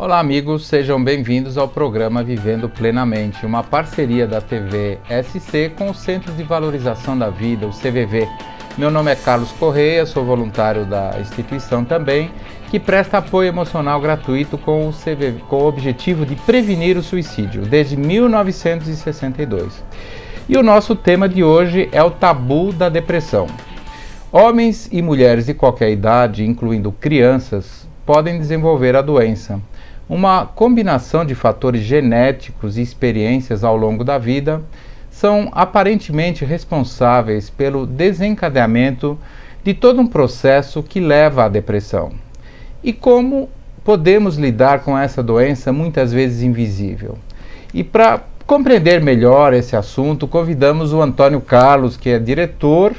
Olá amigos, sejam bem-vindos ao programa Vivendo Plenamente, uma parceria da TV SC com o Centro de Valorização da Vida, o CVV. Meu nome é Carlos Correia, sou voluntário da instituição também, que presta apoio emocional gratuito com o objetivo de prevenir o suicídio, desde 1962. E o nosso tema de hoje é o tabu da depressão. Homens e mulheres de qualquer idade, incluindo crianças, podem desenvolver a doença. Uma combinação de fatores genéticos e experiências ao longo da vida são aparentemente responsáveis pelo desencadeamento de todo um processo que leva à depressão. E como podemos lidar com essa doença muitas vezes invisível? E para compreender melhor esse assunto, convidamos o Antônio Carlos, que é diretor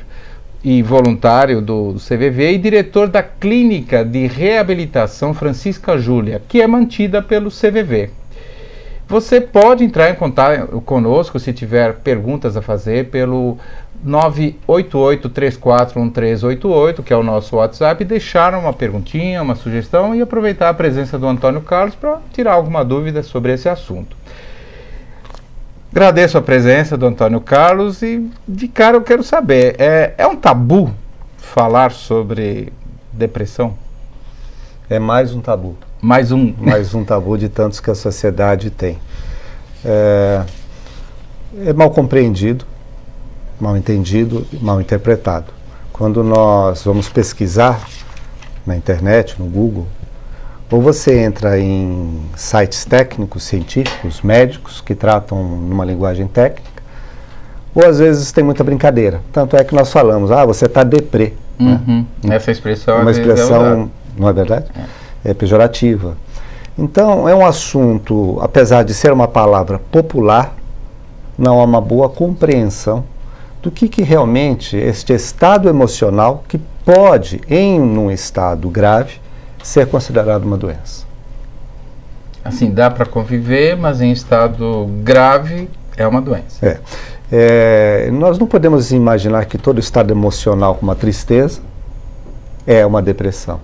e voluntário do CVV e diretor da Clínica de Reabilitação Francisca Júlia, que é mantida pelo CVV. Você pode entrar em contato conosco se tiver perguntas a fazer pelo 988-341388, que é o nosso WhatsApp, e deixar uma perguntinha, uma sugestão e aproveitar a presença do Antônio Carlos para tirar alguma dúvida sobre esse assunto. Agradeço a presença do Antônio Carlos e, de cara, eu quero saber, é um tabu falar sobre depressão? É mais um tabu. Mais um tabu de tantos que a sociedade tem. É mal compreendido, mal entendido, mal interpretado. Quando nós vamos pesquisar na internet, no Google, ou você entra em sites técnicos, científicos, médicos, que tratam numa linguagem técnica, ou às vezes tem muita brincadeira. Tanto é que nós falamos, você está deprê. Uhum. Né? Essa expressão é uma expressão, não é verdade? É pejorativa. Então, é um assunto, apesar de ser uma palavra popular, não há uma boa compreensão do que realmente este estado emocional, que pode, em um estado grave, ser considerado uma doença. Assim, dá para conviver, mas em estado grave é uma doença. Nós não podemos imaginar que todo estado emocional, como a tristeza, é uma depressão.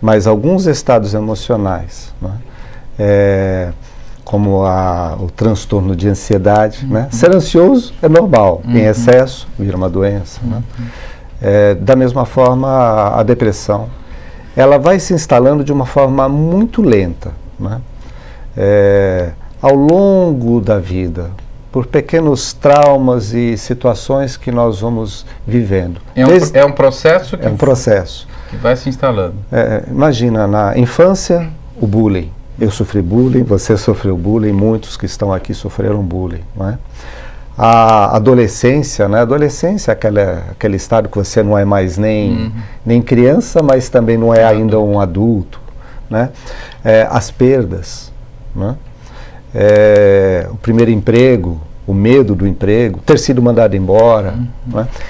Mas alguns estados emocionais, como o transtorno de ansiedade, ser ansioso é normal, em excesso vira uma doença. Da mesma forma, a depressão, ela vai se instalando de uma forma muito lenta, ao longo da vida, por pequenos traumas e situações que nós vamos vivendo. É um processo que... É um processo. Que vai se instalando. Imagina, na infância, o bullying. Eu sofri bullying, você sofreu bullying, muitos que estão aqui sofreram bullying. A adolescência, a adolescência é aquele estado que você não é mais nem criança, mas também não é ainda um adulto. As perdas, o primeiro emprego, o medo do emprego, ter sido mandado embora.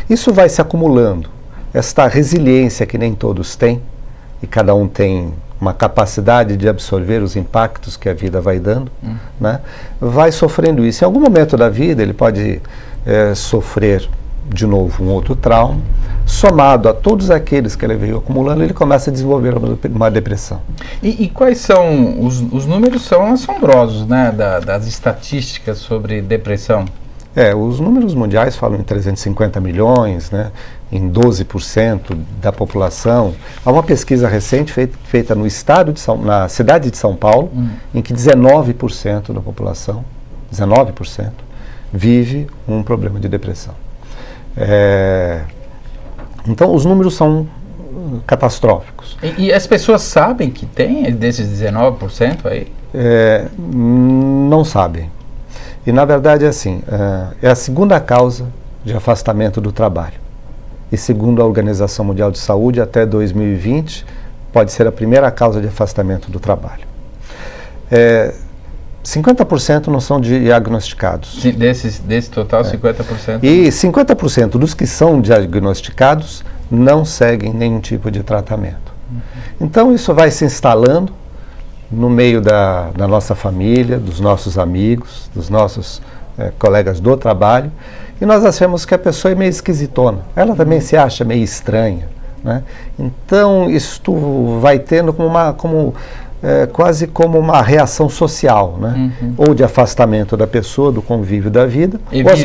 Isso vai se acumulando. Esta resiliência que nem todos têm, e cada um tem uma capacidade de absorver os impactos que a vida vai dando, vai sofrendo isso. Em algum momento da vida ele pode sofrer de novo um outro trauma, somado a todos aqueles que ele veio acumulando, ele começa a desenvolver uma depressão. E quais são, os números são assombrosos, das estatísticas sobre depressão? Os números mundiais falam em 350 milhões, em 12% da população. Há uma pesquisa recente feita no na cidade de São Paulo, em que 19% da população, 19%, vive um problema de depressão. Então, os números são catastróficos. E as pessoas sabem que tem desses 19% aí? Não sabem. E, na verdade, é a segunda causa de afastamento do trabalho. E, segundo a Organização Mundial de Saúde, até 2020, pode ser a primeira causa de afastamento do trabalho. 50% não são diagnosticados. Desse total, 50%? E 50% dos que são diagnosticados não seguem nenhum tipo de tratamento. Então, isso vai se instalando no meio da nossa família, dos nossos amigos, dos nossos colegas do trabalho, e nós achamos que a pessoa é meio esquisitona. Ela também se acha meio estranha. Então, isto vai tendo como quase como uma reação social, né? Ou de afastamento da pessoa, do convívio da vida.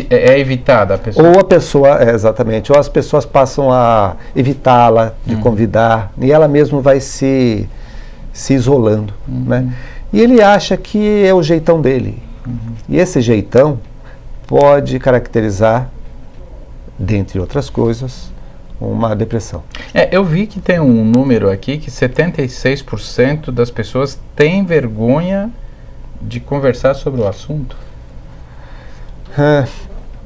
É evitada a pessoa. Ou a pessoa, exatamente, ou as pessoas passam a evitá-la, de convidar, e ela mesma vai se isolando, né? E ele acha que é o jeitão dele. E esse jeitão pode caracterizar, dentre outras coisas, uma depressão. Eu vi que tem um número aqui que 76% das pessoas têm vergonha de conversar sobre o assunto.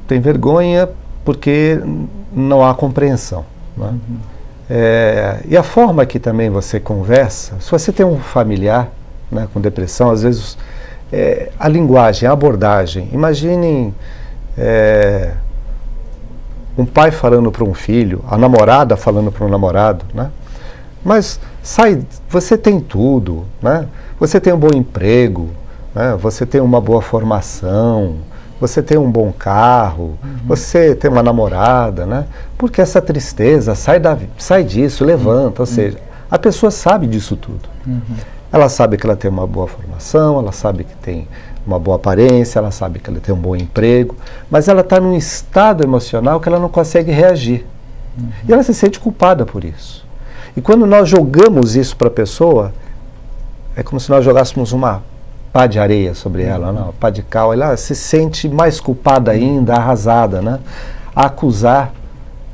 Tem vergonha porque não há compreensão, né? E a forma que também você conversa, se você tem um familiar, né, com depressão, às vezes a linguagem, a abordagem, imaginem um pai falando para um filho, a namorada falando para um namorado, né? Mas você tem tudo, né? Você tem um bom emprego, né? Você tem uma boa formação, você tem um bom carro, você tem uma namorada, né? Porque essa tristeza, sai disso, levanta, ou seja, a pessoa sabe disso tudo. Ela sabe que ela tem uma boa formação, ela sabe que tem uma boa aparência, ela sabe que ela tem um bom emprego, mas ela está num estado emocional que ela não consegue reagir. E ela se sente culpada por isso. E quando nós jogamos isso para a pessoa, é como se nós jogássemos uma pá de areia sobre ela, uma pá de cal, ela se sente mais culpada ainda, arrasada, né? Acusar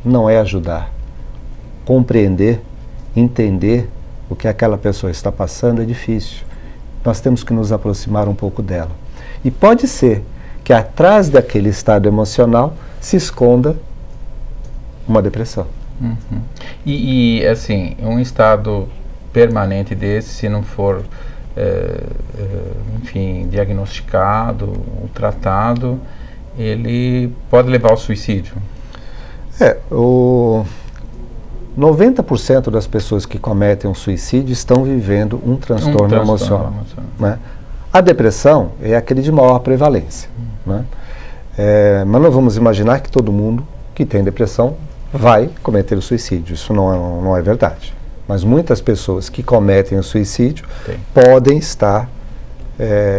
não é ajudar. Compreender, entender o que aquela pessoa está passando é difícil. Nós temos que nos aproximar um pouco dela. E pode ser que atrás daquele estado emocional se esconda uma depressão. E assim, um estado permanente desse, se não for, enfim, diagnosticado ou tratado, ele pode levar ao suicídio. 90% das pessoas que cometem um suicídio estão vivendo um transtorno emocional. Né? A depressão é aquele de maior prevalência. Né? Mas não vamos imaginar que todo mundo que tem depressão vai cometer o suicídio. Isso não é verdade. Mas muitas pessoas que cometem o suicídio podem estar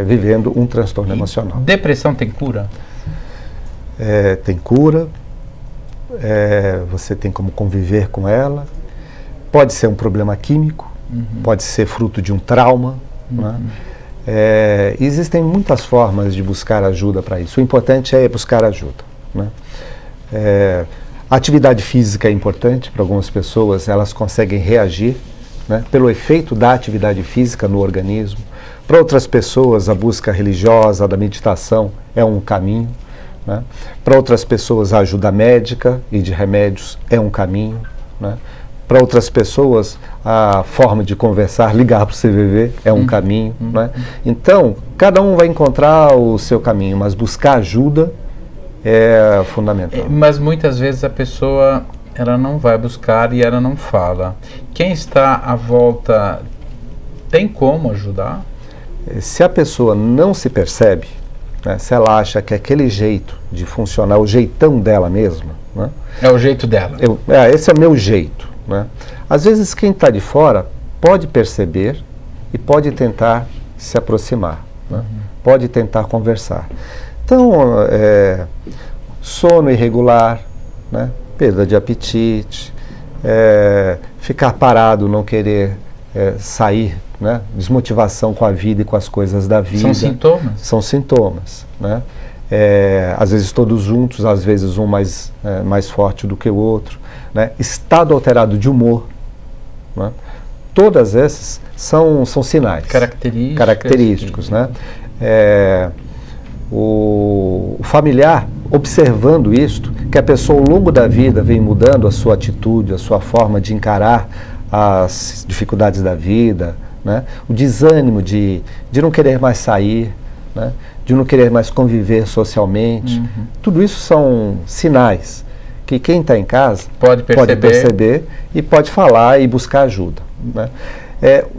vivendo um transtorno emocional. Depressão tem cura? Tem cura. Você tem como conviver com ela. Pode ser um problema químico, pode ser fruto de um trauma. Né? Existem muitas formas de buscar ajuda para isso. O importante é buscar ajuda. Né? A atividade física é importante para algumas pessoas, elas conseguem reagir, né, pelo efeito da atividade física no organismo. Para outras pessoas, a busca religiosa, da meditação é um caminho. Né? Para outras pessoas, a ajuda médica e de remédios é um caminho. Né? Para outras pessoas, a forma de conversar, ligar para o CVV é um caminho. Né? Então, cada um vai encontrar o seu caminho, mas buscar ajuda é fundamental. Mas muitas vezes a pessoa ela não vai buscar e ela não fala. Quem está à volta tem como ajudar? Se a pessoa não se percebe, né, se ela acha que aquele jeito de funcionar, o jeitão dela mesma, né, é o jeito dela. Esse é o meu jeito. Né? Às vezes quem está de fora pode perceber e pode tentar se aproximar, né? Pode tentar conversar. Então, sono irregular, né? Perda de apetite, ficar parado, não querer sair, né? Desmotivação com a vida e com as coisas da vida. São sintomas? São sintomas. Né? Às vezes todos juntos, às vezes um mais forte do que o outro. Né? Estado alterado de humor. Né? Todas essas são sinais. Característicos. Né? O familiar, observando isto, que a pessoa ao longo da vida vem mudando a sua atitude, a sua forma de encarar as dificuldades da vida, né? O desânimo de não querer mais sair, né? De não querer mais conviver socialmente. Tudo isso são sinais que quem está em casa pode perceber e pode falar e buscar ajuda. Né?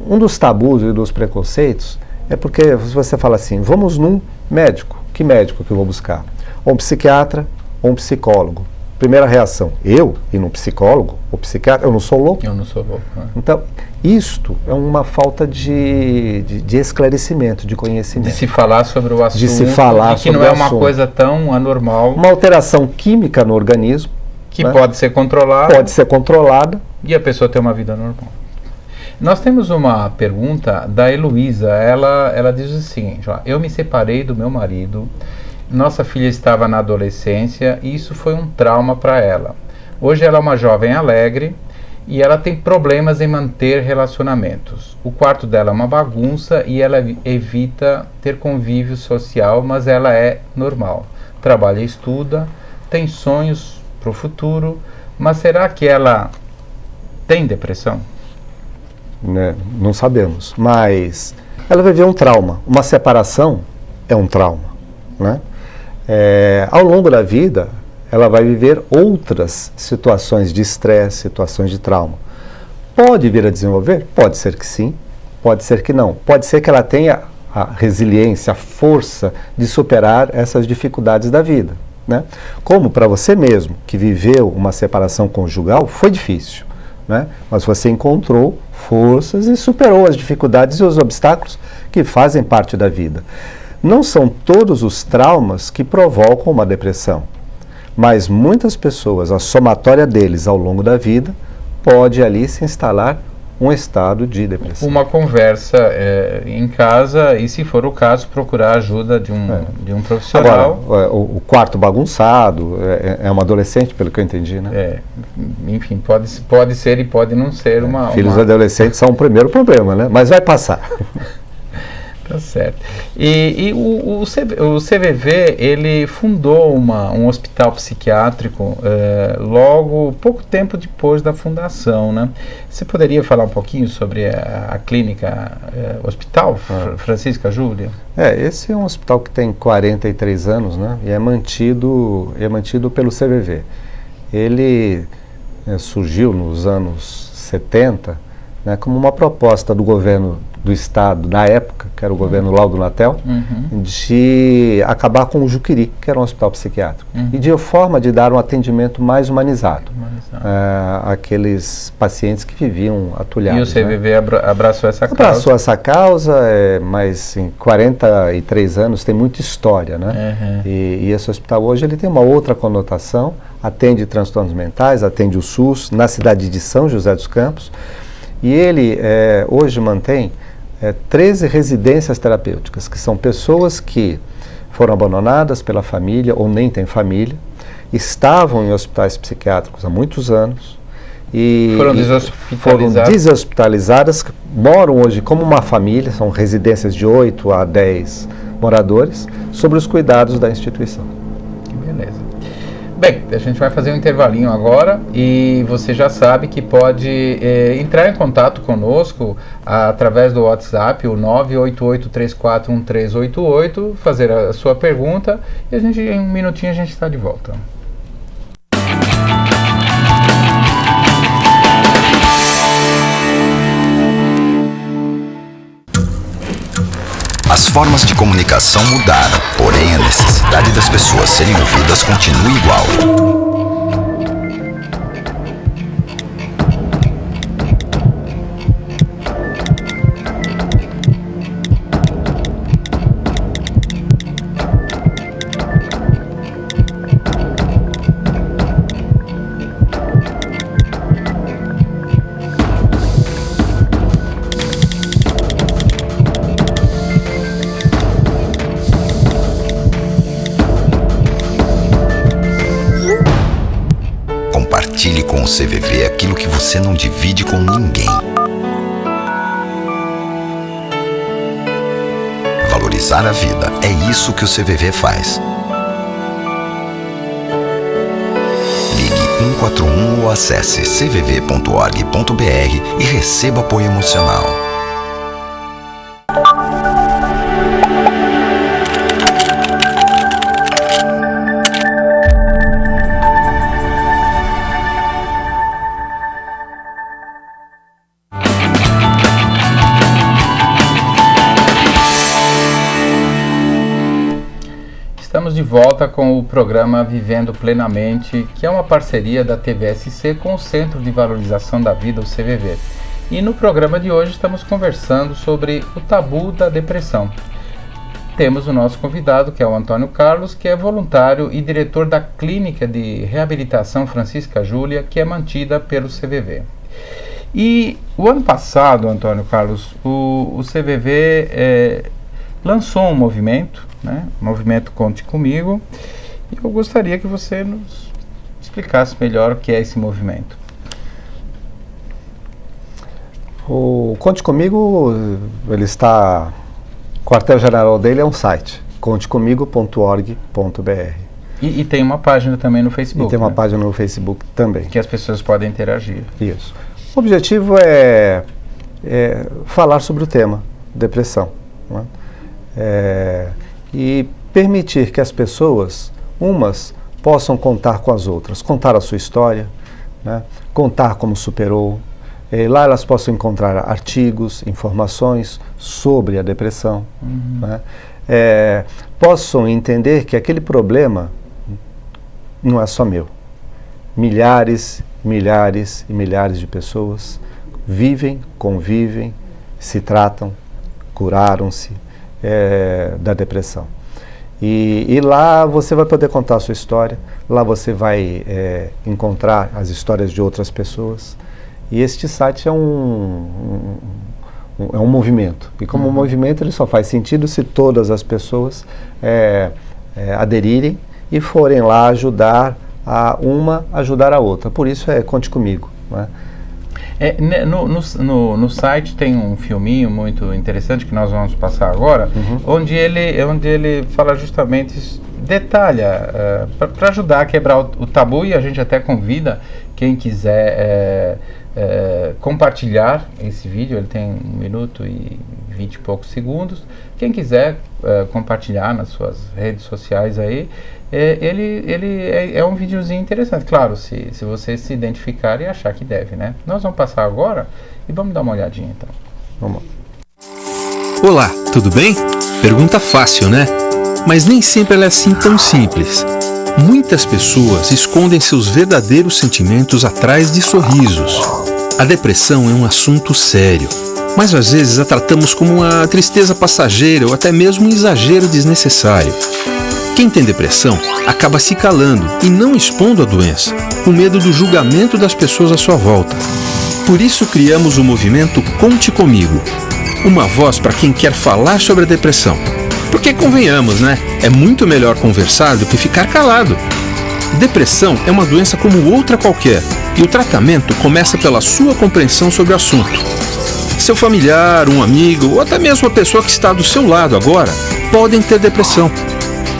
Um dos tabus e dos preconceitos é porque você fala assim, vamos num médico. Que médico que eu vou buscar? Ou um psiquiatra ou um psicólogo. primeira reação, eu ir num psicólogo ou psiquiatra, eu não sou louco? Eu não sou louco. Então, isto é uma falta de esclarecimento, de conhecimento. De se falar sobre o assunto, de se falar e que sobre não é o uma assunto. coisa tão anormal. Uma alteração química no organismo, Que né? pode ser controlada. Pode ser controlada. E a pessoa ter uma vida normal. Nós temos uma pergunta da Heloísa. Ela diz o seguinte: ó, eu me separei do meu marido, nossa filha estava na adolescência e isso foi um trauma para ela. Hoje ela é uma jovem alegre e ela tem problemas em manter relacionamentos. O quarto dela é uma bagunça e ela evita ter convívio social, mas ela é normal. Trabalha e estuda, tem sonhos para o futuro, mas será que ela tem depressão? Né? Não sabemos, mas ela vai ver um trauma. Uma separação é um trauma, né? Ao longo da vida, ela vai viver outras situações de estresse, situações de trauma. Pode vir a desenvolver? Pode ser que sim, pode ser que não. Pode ser que ela tenha a resiliência, a força de superar essas dificuldades da vida, né? Como para você mesmo, que viveu uma separação conjugal, foi difícil, né? Mas você encontrou forças e superou as dificuldades e os obstáculos que fazem parte da vida. Não são todos os traumas que provocam uma depressão, mas muitas pessoas, a somatória deles ao longo da vida, pode ali se instalar um estado de depressão. Uma conversa em casa e, se for o caso, procurar ajuda de um profissional. Agora, o quarto bagunçado, é uma adolescente, pelo que eu entendi, né? Enfim, pode ser e pode não ser Filhos adolescentes são o primeiro problema, né? Mas vai passar. Tá certo. E o CVV, ele fundou um hospital psiquiátrico logo, pouco tempo depois da fundação, né? Você poderia falar um pouquinho sobre a clínica, hospital, Francisca Júlia? Esse é um hospital que tem 43 anos, né? E é mantido pelo CVV. Ele surgiu nos anos 70, né, como uma proposta do governo do estado, na época, que era o governo Laudo Natel, de acabar com o Juqueri, que era um hospital psiquiátrico, e de forma de dar um atendimento mais humanizado àqueles pacientes que viviam atulhados. E o CVV, né, abraçou essa causa? Abraçou essa causa, mas em 43 anos tem muita história, né? E esse hospital hoje ele tem uma outra conotação, atende transtornos mentais, atende o SUS, na cidade de São José dos Campos, e ele hoje mantém 13 residências terapêuticas, que são pessoas que foram abandonadas pela família ou nem têm família, estavam em hospitais psiquiátricos há muitos anos e foram deshospitalizadas, moram hoje como uma família, são residências de 8 a 10 moradores, sob os cuidados da instituição. Beleza. Bem, a gente vai fazer um intervalinho agora e você já sabe que pode entrar em contato conosco através do WhatsApp, o 988341388, fazer a sua pergunta e em um minutinho a gente está de volta. As formas de comunicação mudaram, porém a necessidade das pessoas serem ouvidas continua igual. Compartilhe com o CVV aquilo que você não divide com ninguém. Valorizar a vida, é isso que o CVV faz. Ligue 141 ou acesse cvv.org.br e receba apoio emocional. Estamos de volta com o programa Vivendo Plenamente, que é uma parceria da TVSC com o Centro de Valorização da Vida, o CVV. E no programa de hoje estamos conversando sobre o tabu da depressão. Temos o nosso convidado, que é o Antônio Carlos, que é voluntário e diretor da Clínica de Reabilitação Francisca Júlia, que é mantida pelo CVV. E o ano passado, Antônio Carlos, o CVV lançou um movimento, né? O movimento Conte Comigo, e eu gostaria que você nos explicasse melhor o que é esse movimento. O Conte Comigo, ele está... O quartel-general dele é um site, contecomigo.org.br. E tem uma página também no Facebook. E tem uma página no Facebook também. Que as pessoas podem interagir. Isso. O objetivo é falar sobre o tema depressão, né? E permitir que as pessoas, umas, possam contar com as outras, contar a sua história, né? Contar como superou. Lá elas possam encontrar artigos, informações sobre a depressão, né? Possam entender que aquele problema não é só meu. Milhares, milhares e milhares de pessoas vivem, convivem, se tratam, curaram-se da depressão. E lá você vai poder contar a sua história, lá você vai encontrar as histórias de outras pessoas. E este site é um movimento. E como movimento ele só faz sentido se todas as pessoas aderirem e forem lá ajudar ajudar a outra. Por isso Conte Comigo, né? No site tem um filminho muito interessante que nós vamos passar agora, onde ele fala justamente, detalha, para ajudar a quebrar o tabu, e a gente até convida quem quiser compartilhar esse vídeo. Ele tem 1 minuto e 20 e poucos segundos. Quem quiser compartilhar nas suas redes sociais aí, ele é um videozinho interessante, claro, se você se identificar e achar que deve, né? Nós vamos passar agora e vamos dar uma olhadinha então. Vamos. Olá, tudo bem? Pergunta fácil, né? Mas nem sempre ela é assim tão simples. Muitas pessoas escondem seus verdadeiros sentimentos atrás de sorrisos. A depressão é um assunto sério, mas às vezes a tratamos como uma tristeza passageira ou até mesmo um exagero desnecessário. Quem tem depressão acaba se calando e não expondo a doença, com medo do julgamento das pessoas à sua volta. Por isso criamos o movimento Conte Comigo, uma voz para quem quer falar sobre a depressão. Porque convenhamos, né? É muito melhor conversar do que ficar calado. Depressão é uma doença como outra qualquer, e o tratamento começa pela sua compreensão sobre o assunto. Seu familiar, um amigo ou até mesmo a pessoa que está do seu lado agora podem ter depressão.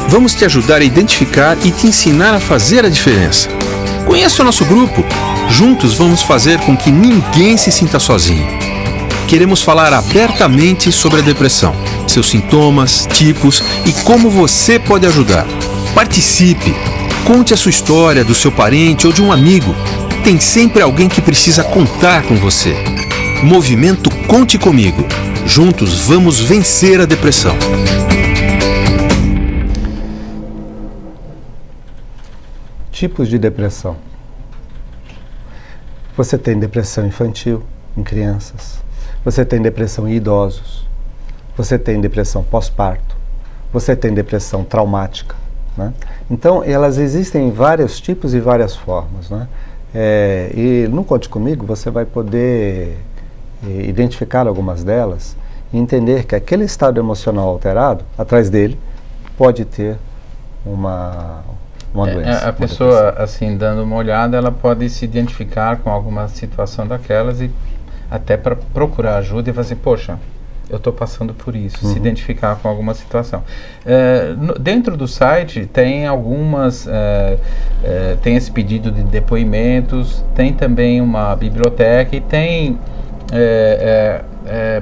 Vamos te ajudar a identificar e te ensinar a fazer a diferença. Conheça o nosso grupo. Juntos vamos fazer com que ninguém se sinta sozinho. Queremos falar abertamente sobre a depressão, seus sintomas, tipos e como você pode ajudar. Participe! Conte a sua história do seu parente ou de um amigo. Tem sempre alguém que precisa contar com você. Movimento Conte Comigo. Juntos vamos vencer a depressão. Tipos de depressão. Você tem depressão infantil em crianças. Você tem depressão em idosos. Você tem depressão pós-parto. Você tem depressão traumática, né? Então, elas existem em vários tipos e várias formas, né? E no Conte Comigo você vai poder identificar algumas delas e entender que aquele estado emocional alterado, atrás dele, pode ter uma doença. A pessoa, assim, dando uma olhada, ela pode se identificar com alguma situação daquelas e até para procurar ajuda e falar assim, poxa, eu estou passando por isso, se identificar com alguma situação. Dentro do site tem algumas, tem esse pedido de depoimentos, tem também uma biblioteca e tem,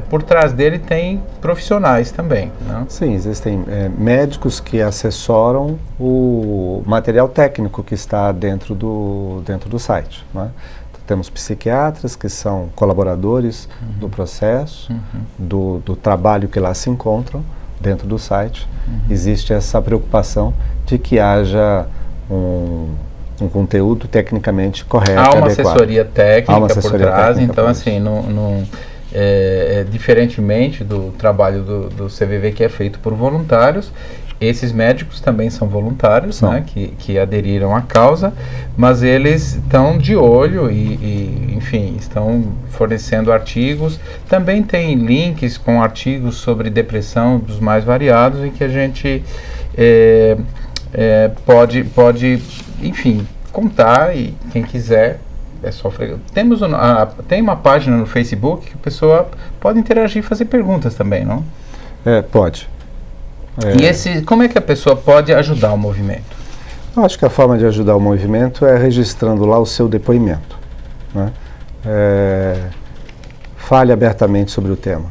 por trás dele tem profissionais também, né? Sim, existem médicos que assessoram o material técnico que está dentro do site, né? Temos psiquiatras que são colaboradores do processo, do trabalho que lá se encontram, dentro do site, existe essa preocupação de que haja um conteúdo tecnicamente correto. Há uma adequado. Assessoria técnica por trás, técnica então por assim, diferentemente do trabalho do CVV, que é feito por voluntários, esses médicos também são voluntários, né, que aderiram à causa, mas eles estão de olho e, enfim, estão fornecendo artigos. Também tem links com artigos sobre depressão dos mais variados, em que a gente pode, enfim, contar, e quem quiser é só tem uma página no Facebook que a pessoa pode interagir e fazer perguntas também, não? Pode. E como é que a pessoa pode ajudar o movimento? Eu acho que a forma de ajudar o movimento é registrando lá o seu depoimento, né? Fale abertamente sobre o tema.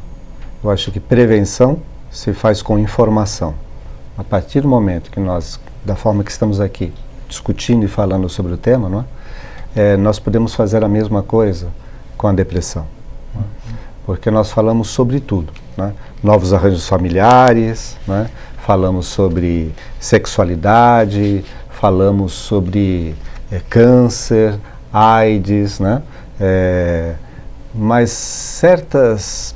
Eu acho que prevenção se faz com informação. A partir do momento que nós, da forma que estamos aqui, discutindo e falando sobre o tema, não é? Nós podemos fazer a mesma coisa com a depressão, não é? Porque nós falamos sobre tudo, né? Novos arranjos familiares, né? Falamos sobre sexualidade, falamos sobre câncer, AIDS, né? Mas certos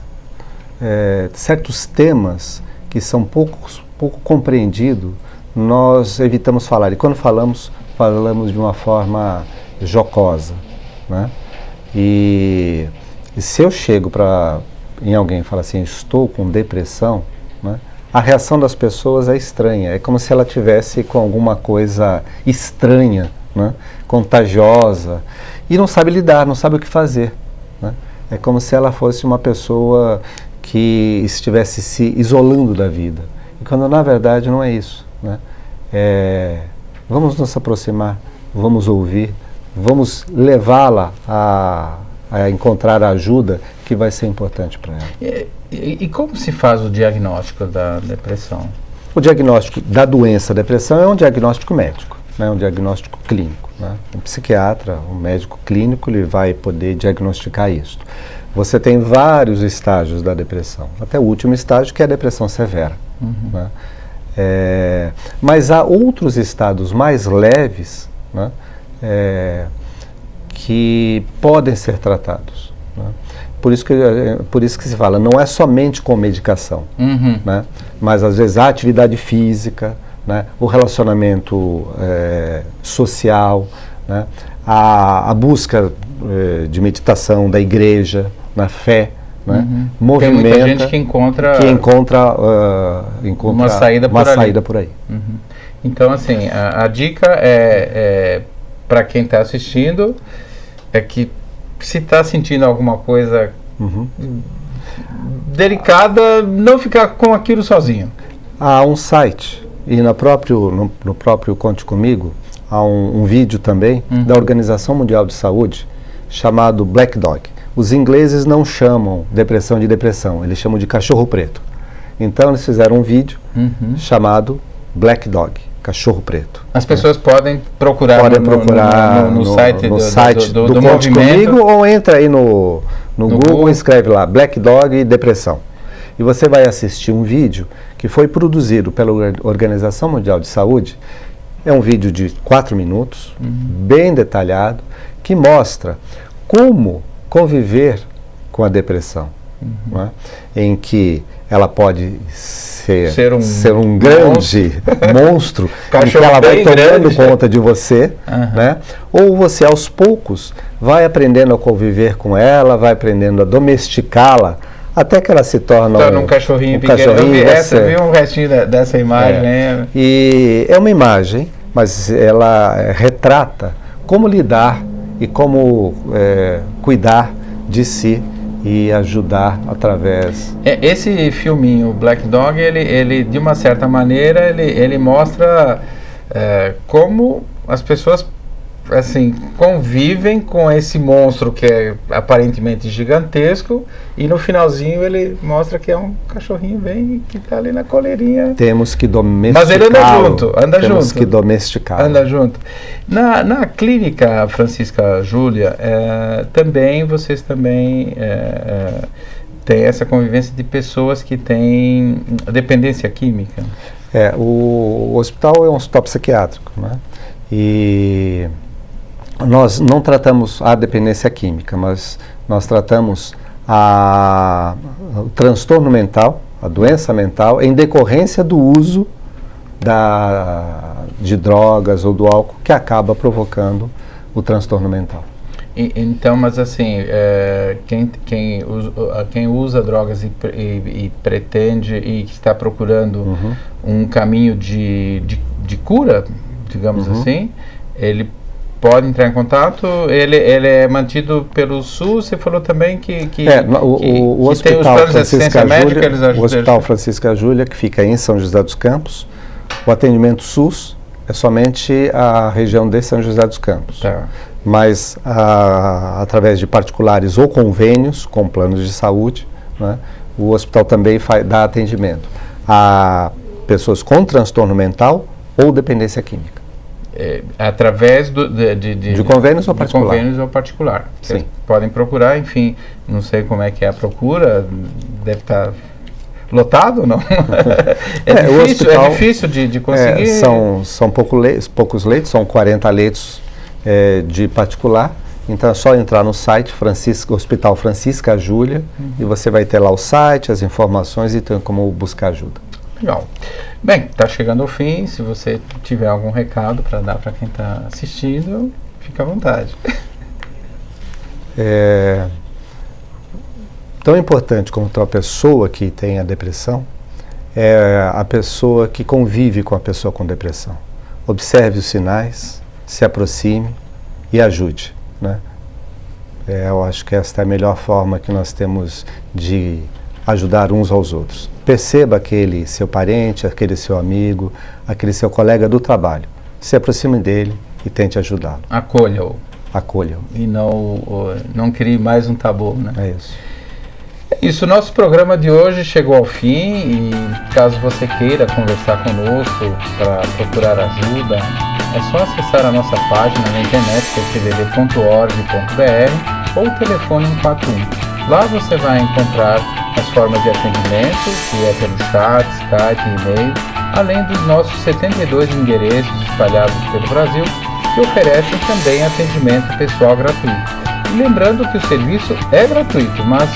temas que são pouco compreendidos, nós evitamos falar. E quando falamos de uma forma jocosa, né? E se eu chego em alguém e falo assim, estou com depressão, né? A reação das pessoas é estranha. É como se ela tivesse com alguma coisa estranha, né? Contagiosa, e não sabe lidar, não sabe o que fazer, né? É como se ela fosse uma pessoa que estivesse se isolando da vida. E quando na verdade não é isso, né? Vamos nos aproximar, vamos ouvir, vamos levá-la a encontrar a ajuda que vai ser importante para ela. E como se faz o diagnóstico da depressão? O diagnóstico da doença depressão é um diagnóstico médico, né? Um diagnóstico clínico, né? Um psiquiatra, um médico clínico, ele vai poder diagnosticar isso. Você tem vários estágios da depressão, até o último estágio, que é a depressão severa, né? Mas há outros estados mais leves, né? Que podem ser tratados, né? Por isso que se fala, não é somente com medicação, né? Mas às vezes a atividade física, né? O relacionamento social, né? A busca de meditação da igreja, na fé, né? Movimenta. Tem muita gente que encontra uma saída por aí. Então, assim, a dica para quem está assistindo é que, se está sentindo alguma coisa delicada, não ficar com aquilo sozinho. Há um site, e no próprio Conte Comigo, há um vídeo também da Organização Mundial de Saúde, chamado Black Dog. Os ingleses não chamam depressão de depressão, eles chamam de cachorro preto. Então eles fizeram um vídeo chamado Black Dog, cachorro preto. As pessoas podem procurar no site do Conte movimento. Comigo, ou entra aí no Google e escreve lá Black Dog e depressão. E você vai assistir um vídeo que foi produzido pela Organização Mundial de Saúde. É um vídeo de 4 minutos, bem detalhado, que mostra como conviver com a depressão, não é? Em que ela pode ser um grande monstro, em que ela vai tomando conta de você, né? Ou você aos poucos vai aprendendo a conviver com ela, vai aprendendo a domesticá-la, até que ela se torna um cachorrinho pequeno. Eu vi um restinho dessa imagem. E é uma imagem, mas ela retrata como lidar e como cuidar de si e ajudar através... Esse filminho, Black Dog, ele de uma certa maneira, ele mostra como as pessoas, assim, convivem com esse monstro que é aparentemente gigantesco, e no finalzinho ele mostra que é um cachorrinho bem que está ali na coleirinha. Temos que domesticá-lo. Mas ele anda junto. Temos que domesticá-lo. Anda junto. Na clínica Francisca Júlia, vocês também tem essa convivência de pessoas que têm dependência química. O hospital é um hospital psiquiátrico, né? E nós não tratamos a dependência química, mas nós tratamos o transtorno mental, a doença mental, em decorrência do uso de drogas ou do álcool, que acaba provocando o transtorno mental. Então, mas assim, quem usa drogas e pretende e está procurando um caminho de cura, digamos assim, ele pode entrar em contato. Ele é mantido pelo SUS. Você falou também que o Hospital Francisca Júlia, o Hospital Francisca Júlia, que fica em São José dos Campos, o atendimento SUS é somente a região de São José dos Campos. Tá. Mas através de particulares ou convênios com planos de saúde, né, o hospital também dá atendimento a pessoas com transtorno mental ou dependência química. Através de convênios ou particular. Convênios ou particular. Sim. Vocês podem procurar, enfim, não sei como é que é a procura, deve estar lotado ou não? É difícil de conseguir. São poucos leitos, são 40 leitos de particular. Então é só entrar no site Hospital Francisca Júlia e você vai ter lá o site, as informações e tem como buscar ajuda. Legal. Bem, está chegando ao fim. Se você tiver algum recado para dar para quem está assistindo, fica à vontade. Tão importante como a pessoa que tem a depressão é a pessoa que convive com a pessoa com depressão. Observe os sinais, se aproxime e ajude, né? Eu acho que esta é a melhor forma que nós temos de ajudar uns aos outros. Perceba aquele seu parente, aquele seu amigo, aquele seu colega do trabalho. Se aproxime dele e tente ajudá-lo. Acolha-o. Acolha-o. E não crie mais um tabu, né? É isso. Isso, nosso programa de hoje chegou ao fim e caso você queira conversar conosco para procurar ajuda, é só acessar a nossa página na internet, que é cvv.org.br ou o telefone 141. Lá você vai encontrar as formas de atendimento, que é pelo chat, Skype e e-mail, além dos nossos 72 endereços espalhados pelo Brasil, que oferecem também atendimento pessoal gratuito. E lembrando que o serviço é gratuito, mas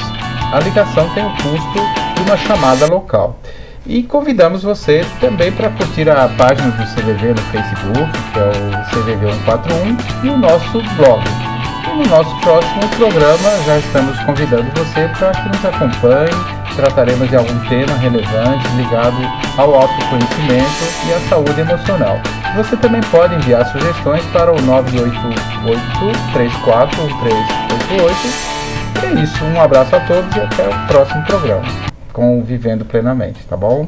a ligação tem o custo de uma chamada local. E convidamos você também para curtir a página do CVV no Facebook, que é o CVV 141, e o nosso blog. E no nosso próximo programa já estamos convidando você para que nos acompanhe. Trataremos de algum tema relevante ligado ao autoconhecimento e à saúde emocional. Você também pode enviar sugestões para o 988-341388. É isso, um abraço a todos e até o próximo programa com o Vivendo Plenamente, tá bom?